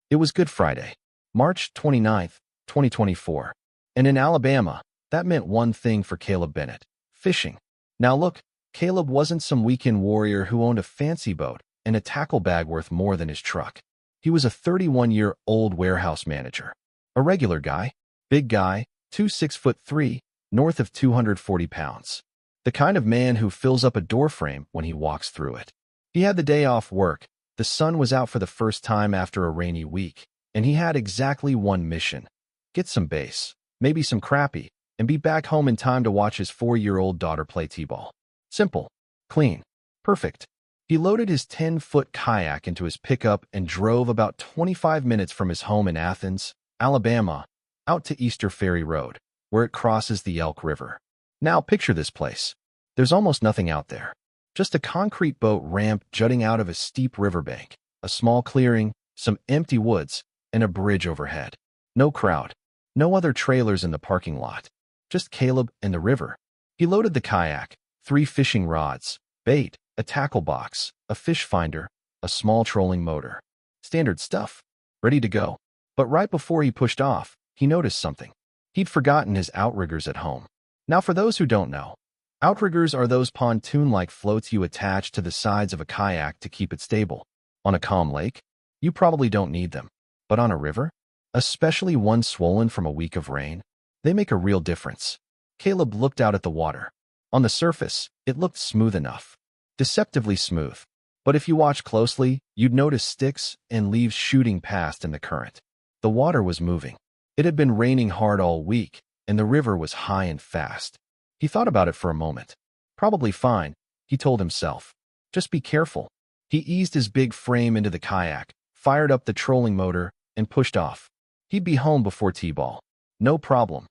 It was Good Friday, March 29th, 2024. And in Alabama, that meant one thing for Caleb Bennett: fishing. Now look, Caleb wasn't some weekend warrior who owned a fancy boat and a tackle bag worth more than his truck. He was a 31-year-old warehouse manager. A regular guy, big guy, 6'3", north of 240 pounds. The kind of man who fills up a doorframe when he walks through it. He had the day off work, the sun was out for the first time after a rainy week, and he had exactly one mission: get some bass, maybe some crappie, and be back home in time to watch his 4-year-old daughter play t-ball. Simple, clean, perfect. He loaded his 10-foot kayak into his pickup and drove about 25 minutes from his home in Athens, Alabama, out to Easter Ferry Road, where it crosses the Elk River. Now picture this place. There's almost nothing out there. Just a concrete boat ramp jutting out of a steep riverbank, a small clearing, some empty woods, and a bridge overhead. No crowd. No other trailers in the parking lot. Just Caleb and the river. He loaded the kayak, 3 fishing rods, bait, a tackle box, a fish finder, a small trolling motor. Standard stuff. Ready to go. But right before he pushed off, he noticed something. He'd forgotten his outriggers at home. Now for those who don't know, outriggers are those pontoon-like floats you attach to the sides of a kayak to keep it stable. On a calm lake, you probably don't need them. But on a river, especially one swollen from a week of rain, they make a real difference. Caleb looked out at the water. On the surface, it looked smooth enough. Deceptively smooth. But if you watch closely, you'd notice sticks and leaves shooting past in the current. The water was moving. It had been raining hard all week, and the river was high and fast. He thought about it for a moment. Probably fine, he told himself. Just be careful. He eased his big frame into the kayak, fired up the trolling motor, and pushed off. He'd be home before t-ball. No problem.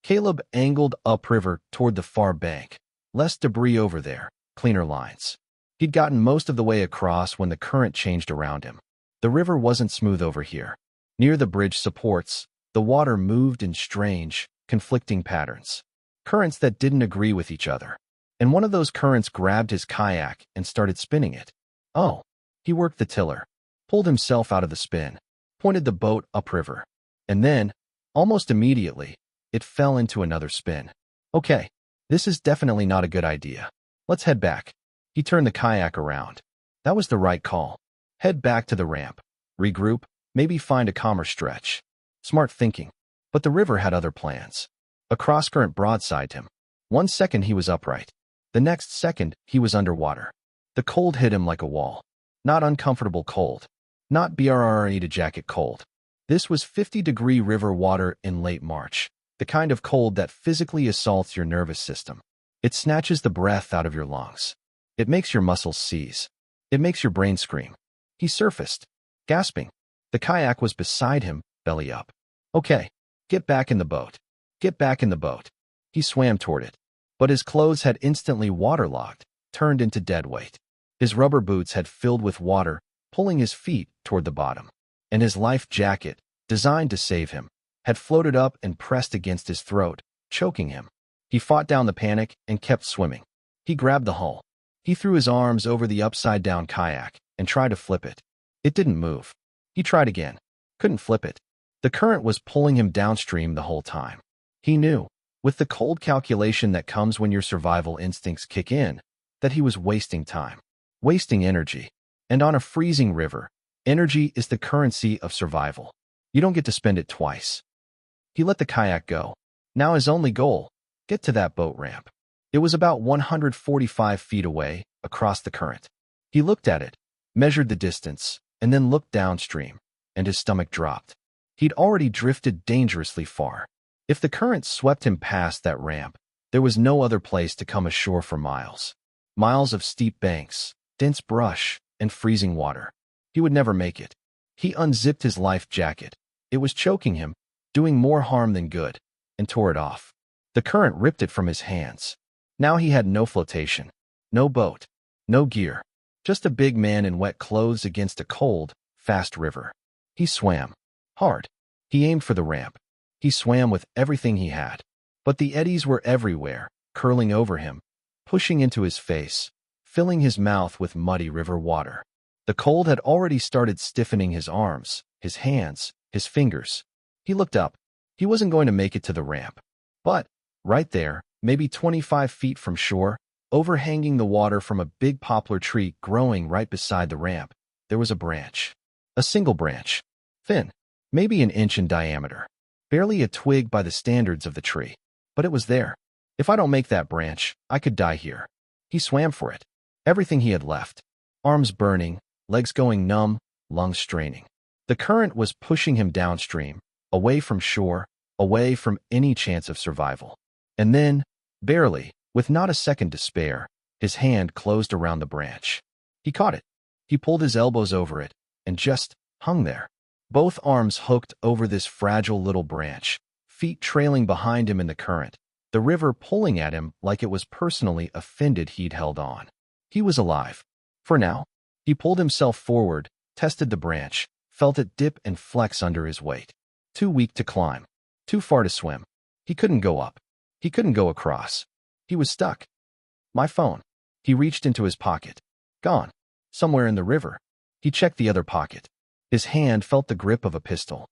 Caleb angled upriver toward the far bank. Less debris over there, cleaner lines. He'd gotten most of the way across when the current changed around him. The river wasn't smooth over here. Near the bridge supports, the water moved in strange, conflicting patterns. Currents that didn't agree with each other. And one of those currents grabbed his kayak and started spinning it. Oh, he worked the tiller, pulled himself out of the spin, pointed the boat upriver. And then, almost immediately, it fell into another spin. Okay, this is definitely not a good idea. Let's head back. He turned the kayak around. That was the right call. Head back to the ramp. Regroup, maybe find a calmer stretch. Smart thinking. But the river had other plans. A cross-current broadsided him. 1 second he was upright. The next second he was underwater. The cold hit him like a wall. Not uncomfortable cold. Not BRR-jacket cold. This was 50-degree river water in late March. The kind of cold that physically assaults your nervous system. It snatches the breath out of your lungs. It makes your muscles seize. It makes your brain scream. He surfaced, gasping. The kayak was beside him, belly up. Okay, get back in the boat. Get back in the boat. He swam toward it. But his clothes had instantly waterlogged, turned into dead weight. His rubber boots had filled with water, pulling his feet toward the bottom. And his life jacket, designed to save him, had floated up and pressed against his throat, choking him. He fought down the panic and kept swimming. He grabbed the hull. He threw his arms over the upside-down kayak and tried to flip it. It didn't move. He tried again. Couldn't flip it. The current was pulling him downstream the whole time. He knew, with the cold calculation that comes when your survival instincts kick in, that he was wasting time, wasting energy. And on a freezing river, energy is the currency of survival. You don't get to spend it twice. He let the kayak go. Now his only goal, get to that boat ramp. It was about 145 feet away, across the current. He looked at it, measured the distance, and then looked downstream, and his stomach dropped. He'd already drifted dangerously far. If the current swept him past that ramp, there was no other place to come ashore for miles. Miles of steep banks, dense brush, and freezing water. He would never make it. He unzipped his life jacket. It was choking him, doing more harm than good, and tore it off. The current ripped it from his hands. Now he had no flotation, no boat, no gear, just a big man in wet clothes against a cold, fast river. He swam. Hard. He aimed for the ramp. He swam with everything he had. But the eddies were everywhere, curling over him, pushing into his face, filling his mouth with muddy river water. The cold had already started stiffening his arms, his hands, his fingers. He looked up. He wasn't going to make it to the ramp. But, right there, maybe 25 feet from shore, overhanging the water from a big poplar tree growing right beside the ramp, there was a branch. A single branch. Thin. Maybe an inch in diameter. Barely a twig by the standards of the tree. But it was there. If I don't make that branch, I could die here. He swam for it. Everything he had left. Arms burning, legs going numb, lungs straining. The current was pushing him downstream, away from shore, away from any chance of survival. And then, barely, with not a second to spare, his hand closed around the branch. He caught it. He pulled his elbows over it, and just hung there. Both arms hooked over this fragile little branch, feet trailing behind him in the current, the river pulling at him like it was personally offended he'd held on. He was alive. For now. He pulled himself forward, tested the branch, felt it dip and flex under his weight. Too weak to climb. Too far to swim. He couldn't go up. He couldn't go across. He was stuck. My phone. He reached into his pocket. Gone. Somewhere in the river. He checked the other pocket. His hand felt the grip of a pistol.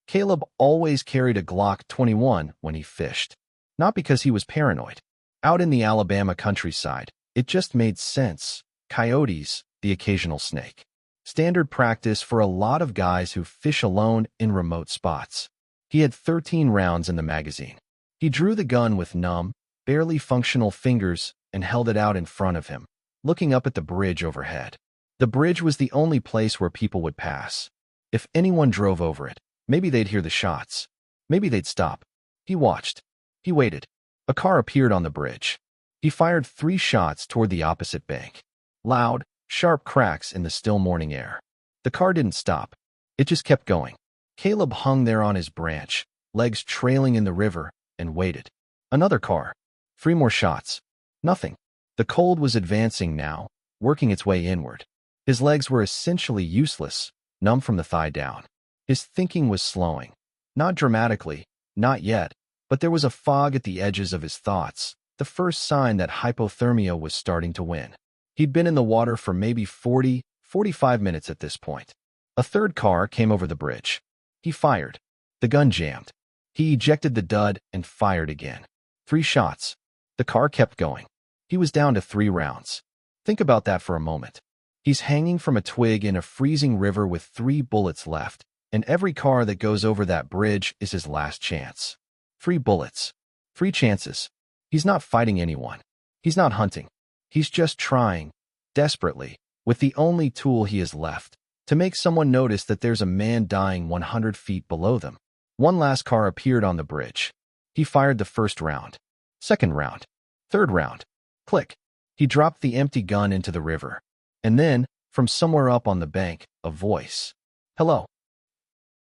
Caleb always carried a Glock 21 when he fished. Not because he was paranoid. Out in the Alabama countryside, it just made sense. Coyotes, the occasional snake. Standard practice for a lot of guys who fish alone in remote spots. He had 13 rounds in the magazine. He drew the gun with numb, barely functional fingers and held it out in front of him, looking up at the bridge overhead. The bridge was the only place where people would pass. If anyone drove over it, maybe they'd hear the shots. Maybe they'd stop. He watched. He waited. A car appeared on the bridge. He fired 3 shots toward the opposite bank. Loud, sharp cracks in the still morning air. The car didn't stop. It just kept going. Caleb hung there on his branch, legs trailing in the river, and waited. Another car. 3 more shots. Nothing. The cold was advancing now, working its way inward. His legs were essentially useless, numb from the thigh down. His thinking was slowing. Not dramatically, not yet, but there was a fog at the edges of his thoughts, the first sign that hypothermia was starting to win. He'd been in the water for maybe 45 minutes at this point. A third car came over the bridge. He fired. The gun jammed. He ejected the dud and fired again. 3 shots. The car kept going. He was down to 3 rounds. Think about that for a moment. He's hanging from a twig in a freezing river with 3 bullets left, and every car that goes over that bridge is his last chance. 3 bullets. 3 chances. He's not fighting anyone. He's not hunting. He's just trying, desperately, with the only tool he has left, to make someone notice that there's a man dying 100 feet below them. One last car appeared on the bridge. He fired the first round. Second round. Third round. Click. He dropped the empty gun into the river. And then, from somewhere up on the bank, a voice. Hello.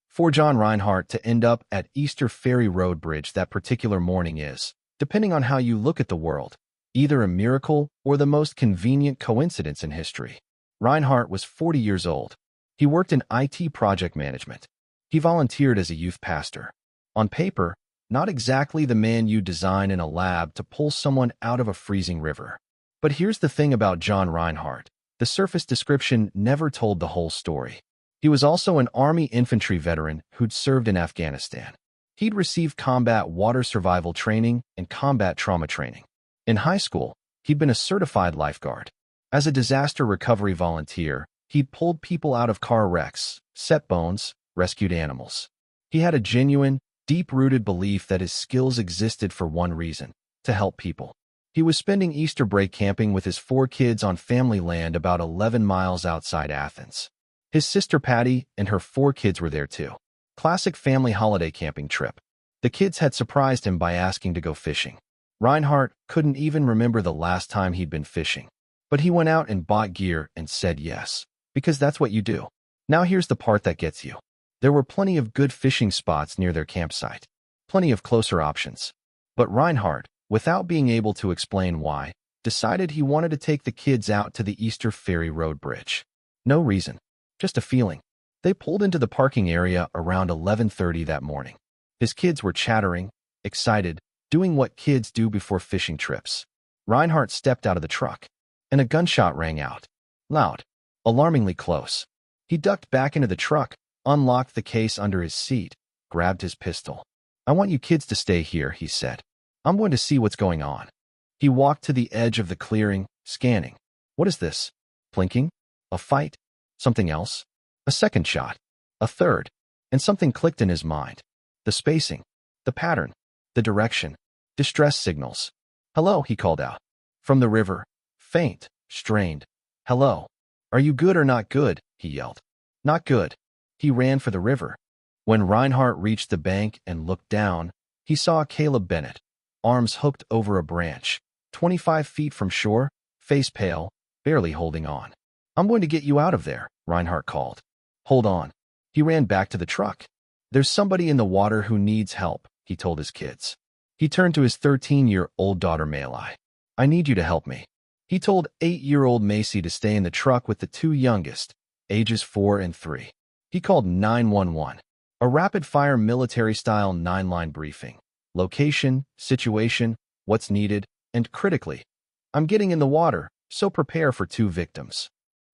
For John Reinhardt to end up at Easter Ferry Road Bridge that particular morning is, depending on how you look at the world, either a miracle or the most convenient coincidence in history. Reinhardt was 40 years old. He worked in IT project management. He volunteered as a youth pastor. On paper, not exactly the man you design in a lab to pull someone out of a freezing river. But here's the thing about John Reinhardt. The surface description never told the whole story. He was also an Army infantry veteran who'd served in Afghanistan. He'd received combat water survival training and combat trauma training. In high school, he'd been a certified lifeguard. As a disaster recovery volunteer, he'd pulled people out of car wrecks, set bones, rescued animals. He had a genuine, deep-rooted belief that his skills existed for one reason: to help people. He was spending Easter break camping with his 4 kids on family land about 11 miles outside Athens. His sister Patty and her 4 kids were there too. Classic family holiday camping trip. The kids had surprised him by asking to go fishing. Reinhardt couldn't even remember the last time he'd been fishing. But he went out and bought gear and said yes, because that's what you do. Now here's the part that gets you. There were plenty of good fishing spots near their campsite. Plenty of closer options. But Reinhardt, without being able to explain why, decided he wanted to take the kids out to the Easter Ferry Road Bridge. No reason. Just a feeling. They pulled into the parking area around 11:30 that morning. His kids were chattering, excited, doing what kids do before fishing trips. Reinhardt stepped out of the truck, and a gunshot rang out. Loud. Alarmingly close. He ducked back into the truck, unlocked the case under his seat, grabbed his pistol. "I want you kids to stay here," he said. "I'm going to see what's going on." He walked to the edge of the clearing, scanning. What is this? Plinking? A fight? Something else? A second shot. A third. And something clicked in his mind. The spacing. The pattern. The direction. Distress signals. "Hello," he called out. From the river. Faint. Strained. "Hello. Are you good or not good?" he yelled. "Not good." He ran for the river. When Reinhardt reached the bank and looked down, he saw Caleb Bennett, arms hooked over a branch, 25 feet from shore, face pale, barely holding on. "I'm going to get you out of there," Reinhardt called. "Hold on." He ran back to the truck. "There's somebody in the water who needs help," he told his kids. He turned to his 13-year-old daughter, Malai. "I need you to help me." He told 8-year-old Macy to stay in the truck with the two youngest, ages 4 and 3. He called 911, a rapid-fire military-style 9-line briefing. Location, situation, what's needed, and critically, "I'm getting in the water, so prepare for 2 victims."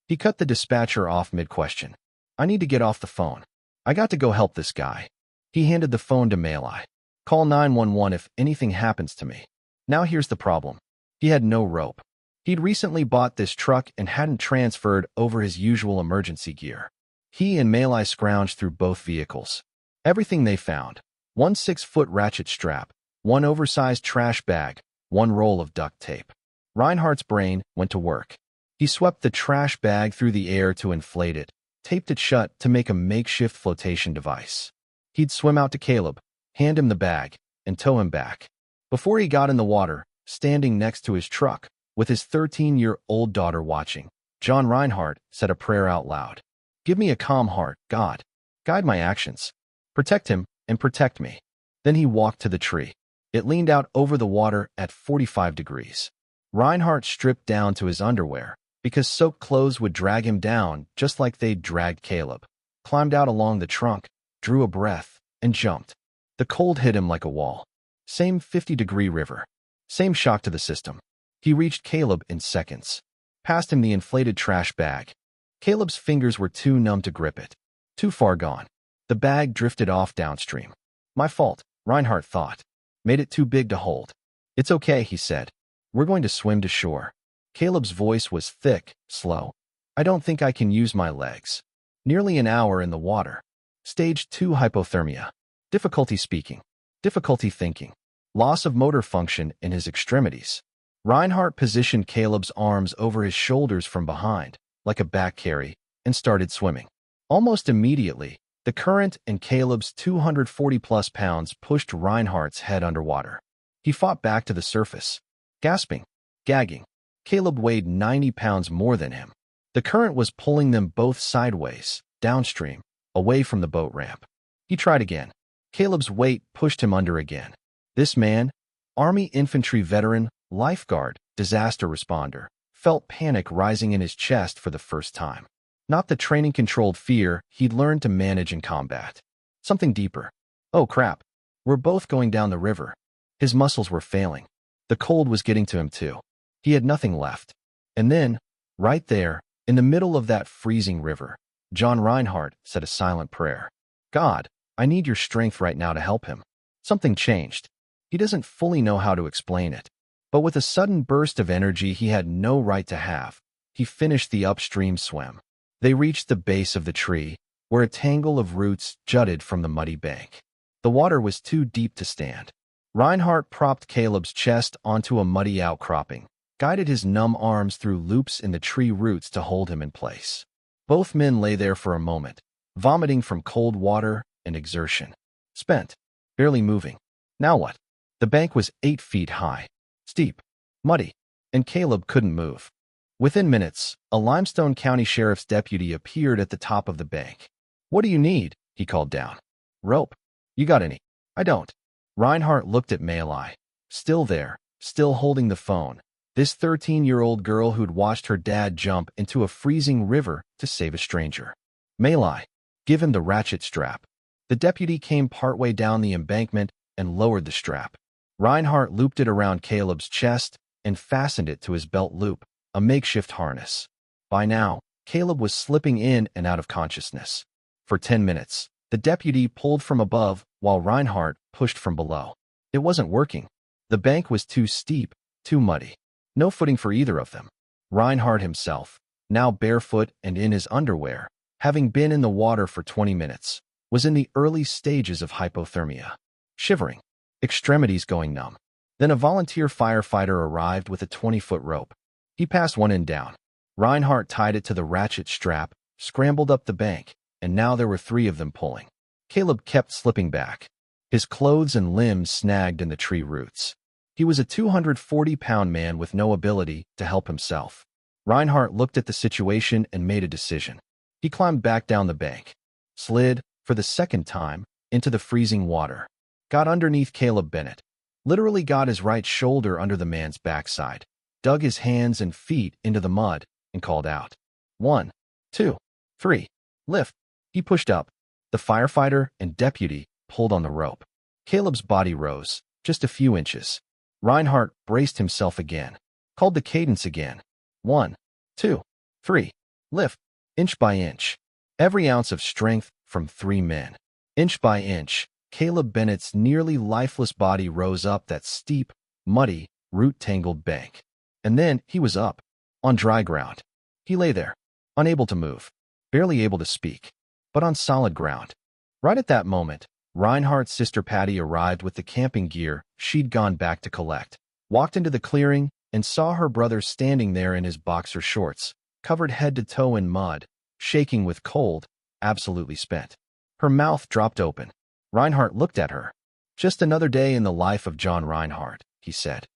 He cut the dispatcher off mid-question. "I need to get off the phone. I got to go help this guy." He handed the phone to Malai. "Call 911 if anything happens to me." Now here's the problem. He had no rope. He'd recently bought this truck and hadn't transferred over his usual emergency gear. He and Malai scrounged through both vehicles. Everything they found: 1 6-foot ratchet strap, 1 oversized trash bag, 1 roll of duct tape. Reinhardt's brain went to work. He swept the trash bag through the air to inflate it, taped it shut to make a makeshift flotation device. He'd swim out to Caleb, hand him the bag, and tow him back. Before he got in the water, standing next to his truck, with his 13-year-old daughter watching, John Reinhardt said a prayer out loud. "Give me a calm heart, God. Guide my actions. Protect him and protect me." Then he walked to the tree. It leaned out over the water at 45 degrees. Reinhardt stripped down to his underwear, because soaked clothes would drag him down just like they'd dragged Caleb. Climbed out along the trunk, drew a breath, and jumped. The cold hit him like a wall. Same 50-degree river. Same shock to the system. He reached Caleb in seconds. Passed him the inflated trash bag. Caleb's fingers were too numb to grip it. Too far gone. The bag drifted off downstream. "My fault," Reinhardt thought. "Made it too big to hold." "It's okay," he said. "We're going to swim to shore." Caleb's voice was thick, slow. "I don't think I can use my legs." Nearly an hour in the water. Stage 2 hypothermia. Difficulty speaking. Difficulty thinking. Loss of motor function in his extremities. Reinhardt positioned Caleb's arms over his shoulders from behind, like a back carry, and started swimming. Almost immediately, the current and Caleb's 240-plus pounds pushed Reinhardt's head underwater. He fought back to the surface, gasping, gagging. Caleb weighed 90 pounds more than him. The current was pulling them both sideways, downstream, away from the boat ramp. He tried again. Caleb's weight pushed him under again. This man, Army infantry veteran, lifeguard, disaster responder, felt panic rising in his chest for the first time. Not the training-controlled fear he'd learned to manage in combat. Something deeper. "Oh crap. We're both going down the river." His muscles were failing. The cold was getting to him too. He had nothing left. And then, right there, in the middle of that freezing river, John Reinhardt said a silent prayer. "God, I need your strength right now to help him." Something changed. He doesn't fully know how to explain it. But with a sudden burst of energy he had no right to have, he finished the upstream swim. They reached the base of the tree, where a tangle of roots jutted from the muddy bank. The water was too deep to stand. Reinhardt propped Caleb's chest onto a muddy outcropping, guided his numb arms through loops in the tree roots to hold him in place. Both men lay there for a moment, vomiting from cold water and exertion. Spent, barely moving. Now what? The bank was 8 feet high, steep, muddy, and Caleb couldn't move. Within minutes, a Limestone County Sheriff's deputy appeared at the top of the bank. "What do you need?" he called down. "Rope. You got any?" "I don't." Reinhardt looked at Malai. Still there, still holding the phone. This 13-year-old girl who'd watched her dad jump into a freezing river to save a stranger. "Malai, give him the ratchet strap." The deputy came partway down the embankment and lowered the strap. Reinhardt looped it around Caleb's chest and fastened it to his belt loop, a makeshift harness. By now, Caleb was slipping in and out of consciousness. For 10 minutes, the deputy pulled from above while Reinhardt pushed from below. It wasn't working. The bank was too steep, too muddy. No footing for either of them. Reinhardt himself, now barefoot and in his underwear, having been in the water for 20 minutes, was in the early stages of hypothermia. Shivering, extremities going numb. Then a volunteer firefighter arrived with a 20-foot rope. He passed one end down. Reinhardt tied it to the ratchet strap, scrambled up the bank, and now there were 3 of them pulling. Caleb kept slipping back. His clothes and limbs snagged in the tree roots. He was a 240-pound man with no ability to help himself. Reinhardt looked at the situation and made a decision. He climbed back down the bank, slid, for the second time, into the freezing water, got underneath Caleb Bennett, literally got his right shoulder under the man's backside, dug his hands and feet into the mud, and called out, 1, 2, 3, lift. He pushed up. The firefighter and deputy pulled on the rope. Caleb's body rose, just a few inches. Reinhardt braced himself again, called the cadence again. 1, 2, 3, lift, inch by inch. Every ounce of strength from 3 men. Inch by inch, Caleb Bennett's nearly lifeless body rose up that steep, muddy, root-tangled bank. And then he was up, on dry ground. He lay there, unable to move, barely able to speak, but on solid ground. Right at that moment, Reinhardt's sister Patty arrived with the camping gear she'd gone back to collect, walked into the clearing, and saw her brother standing there in his boxer shorts, covered head to toe in mud, shaking with cold, absolutely spent. Her mouth dropped open. Reinhardt looked at her. Just another day in the life of John Reinhardt, he said.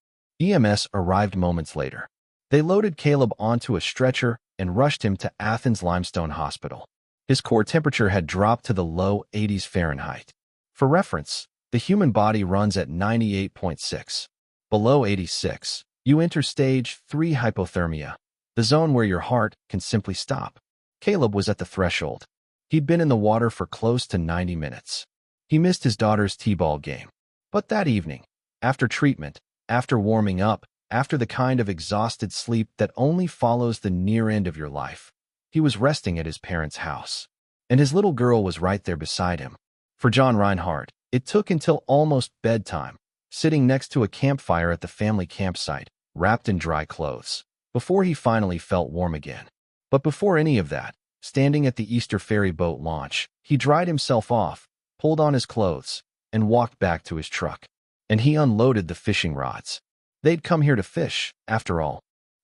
EMS arrived moments later. They loaded Caleb onto a stretcher and rushed him to Athens Limestone Hospital. His core temperature had dropped to the low 80s Fahrenheit. For reference, the human body runs at 98.6. Below 86, you enter stage 3 hypothermia, the zone where your heart can simply stop. Caleb was at the threshold. He'd been in the water for close to 90 minutes. He missed his daughter's t-ball game. But that evening, after treatment, after warming up, after the kind of exhausted sleep that only follows the near end of your life, he was resting at his parents' house. And his little girl was right there beside him. For John Reinhardt, it took until almost bedtime, sitting next to a campfire at the family campsite, wrapped in dry clothes, before he finally felt warm again. But before any of that, standing at the Easter ferry boat launch, he dried himself off, pulled on his clothes, and walked back to his truck. And he unloaded the fishing rods. They'd come here to fish, after all.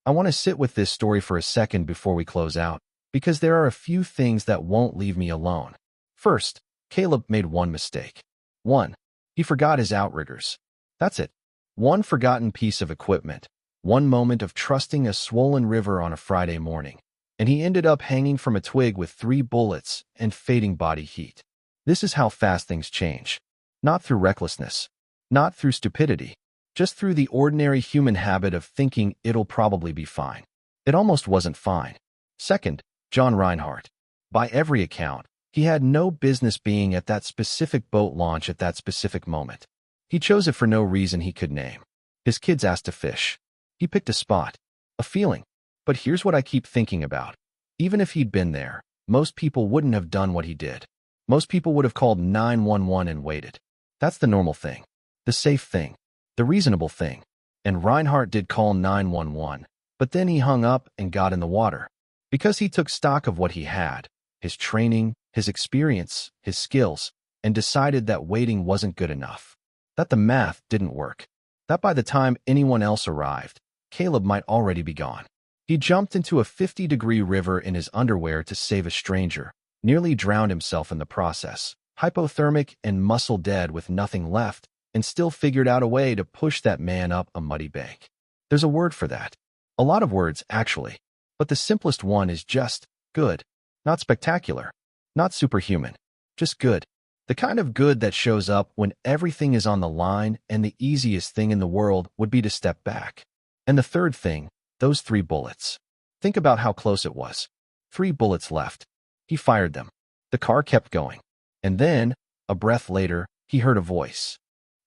I want to sit with this story for a second before we close out, because there are a few things that won't leave me alone. First, Caleb made one mistake. 1. He forgot his outriggers. That's it. One forgotten piece of equipment. One moment of trusting a swollen river on a Friday morning. And he ended up hanging from a twig with 3 bullets and fading body heat. This is how fast things change. Not through recklessness. Not through stupidity. Just through the ordinary human habit of thinking it'll probably be fine. It almost wasn't fine. Second, John Reinhardt. By every account, he had no business being at that specific boat launch at that specific moment. He chose it for no reason he could name. His kids asked to fish. He picked a spot. A feeling. But here's what I keep thinking about. Even if he'd been there, most people wouldn't have done what he did. Most people would have called 911 and waited. That's the normal thing. The safe thing. The reasonable thing. And Reinhardt did call 911, but then he hung up and got in the water. Because he took stock of what he had, his training, his experience, his skills, and decided that waiting wasn't good enough. That the math didn't work. That by the time anyone else arrived, Caleb might already be gone. He jumped into a 50-degree river in his underwear to save a stranger, nearly drowned himself in the process, hypothermic and muscle dead with nothing left, and still figured out a way to push that man up a muddy bank. There's a word for that. A lot of words, actually. But the simplest one is just good. Not spectacular. Not superhuman. Just good. The kind of good that shows up when everything is on the line and the easiest thing in the world would be to step back. And the third thing, those 3 bullets. Think about how close it was. 3 bullets left. He fired them. The car kept going. And then, a breath later, he heard a voice.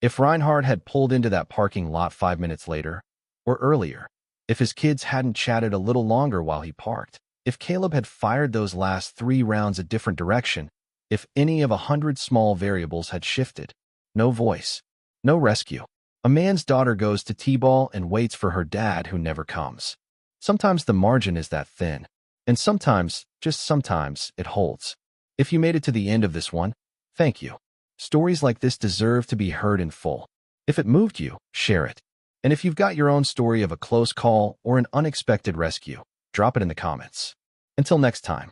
If Reinhardt had pulled into that parking lot 5 minutes later, or earlier, if his kids hadn't chatted a little longer while he parked, if Caleb had fired those last 3 rounds a different direction, If any of 100 small variables had shifted, no voice, no rescue. A man's daughter goes to T-ball and waits for her dad who never comes. Sometimes the margin is that thin, and sometimes, just sometimes, it holds. If you made it to the end of this one, thank you. Stories like this deserve to be heard in full. If it moved you, share it. And if you've got your own story of a close call or an unexpected rescue, drop it in the comments. Until next time.